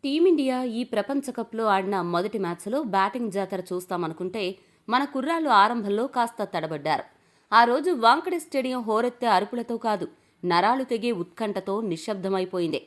Team India ఈ ప్రపంచ కప్లో ఆడిన మొదటి మ్యాచ్లో బ్యాటింగ్ జాతర చూస్తామనుకుంటే మన కుర్రాళ్లు ఆరంభంలో కాస్త తడబడ్డారు. ఆ రోజు వాంకడే స్టేడియం హోరెత్తే అరుపులతో కాదు, నరాలు తెగే ఉత్కంఠతో నిశ్శబ్దమైపోయింది.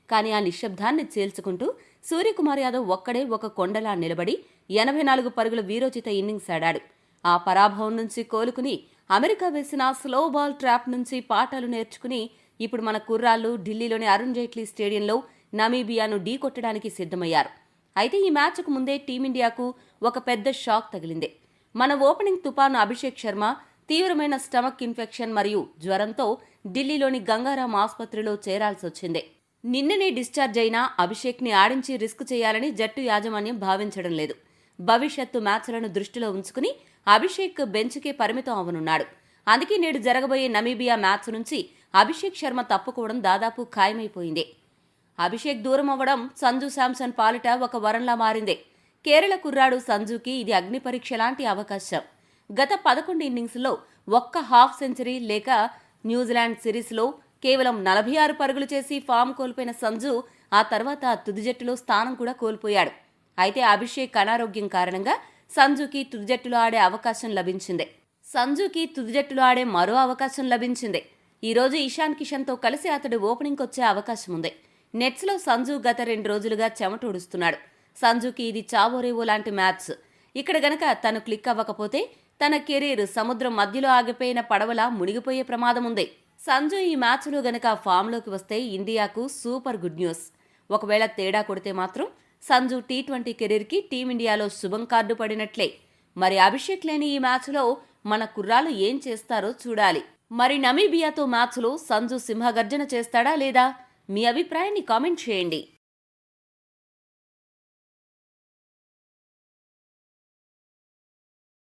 కానీ ఆ నిశ్శబ్దాన్ని చీల్చుకుంటూ సూర్యకుమార్ యాదవ్ ఒక్కడే ఒక కొండలా నిలబడి 84 పరుగుల వీరోచిత ఇన్నింగ్స్ ఆడాడు. ఆ పరాభవం నుంచి కోలుకుని అమెరికా వేసిన స్లో బాల్ ట్రాప్ నుంచి పాఠాలు నేర్చుకుని ఇప్పుడు మన కుర్రాళ్లు ఢిల్లీలోని అరుణ్ జైట్లీ స్టేడియంలో నమీబియాను ఢీకొట్టడానికి సిద్ధమయ్యారు. అయితే ఈ మ్యాచ్కు ముందే టీమిండియాకు ఒక పెద్ద షాక్ తగిలింది. మన ఓపెనింగ్ తుపాను అభిషేక్ శర్మ తీవ్రమైన స్టమక్ ఇన్ఫెక్షన్ మరియు జ్వరంతో ఢిల్లీలోని గంగారాం ఆసుపత్రిలో చేరాల్సొచ్చింది. నిన్ననే డిశ్చార్జ్ అయిన అభిషేక్ని ఆడించి రిస్క్ చేయాలని జట్టు యాజమాన్యం భావించడం లేదు. భవిష్యత్తు మ్యాచ్లను దృష్టిలో ఉంచుకుని అభిషేక్ బెంచ్కే పరిమితం అవనున్నాడు. అందుకే నేడు జరగబోయే నమీబియా మ్యాచ్ నుంచి అభిషేక్ శర్మ తప్పుకోవడం దాదాపు ఖాయమైపోయింది. అభిషేక్ దూరం అవ్వడం సంజు శాంసన్ పాలిట ఒక వరంలా మారింది. కేరళ కుర్రాడు సంజుకి ఇది అగ్ని పరీక్ష లాంటి అవకాశం. గత 11 ఇన్నింగ్స్లో ఒక్క హాఫ్ సెంచరీ లేక న్యూజిలాండ్ సిరీస్లో కేవలం 46 పరుగులు చేసి ఫామ్ కోల్పోయిన సంజు ఆ తర్వాత తుది జట్టులో స్థానం కూడా కోల్పోయాడు. అయితే అభిషేక్ అనారోగ్యం కారణంగా సంజుకి తుది జట్టులో ఆడే అవకాశం లభించింది. మరో అవకాశం లభించింది. ఈరోజు ఇషాన్ కిషన్తో కలిసి అతడు ఓపెనింగ్కి వచ్చే అవకాశం ఉంది. నెట్స్లో సంజు గత 2 రోజులుగా చెమటోడుస్తున్నాడు. సంజుకి ఇది చావోరేవో లాంటి మ్యాచ్. ఇక్కడ గనక తను క్లిక్ అవ్వకపోతే తన కెరీర్ సముద్రం మధ్యలో ఆగిపోయిన పడవలా మునిగిపోయే ప్రమాదం ఉంది. సంజు ఈ మ్యాచ్లో గనక ఫామ్లోకి వస్తే ఇండియాకు సూపర్ గుడ్ న్యూస్. ఒకవేళ తేడా కొడితే మాత్రం సంజు టీ20 కెరీర్కి టీమిండియాలో శుభం కార్డు పడినట్లే. మరి అభిషేక్ లేని ఈ మ్యాచ్లో మన కుర్రాలు ఏం చేస్తారో చూడాలి. మరి నమీబియాతో మ్యాచ్లో సంజు సింహగర్జన చేస్తాడా లేదా? మీ అభిప్రాయాన్ని కామెంట్ చేయండి.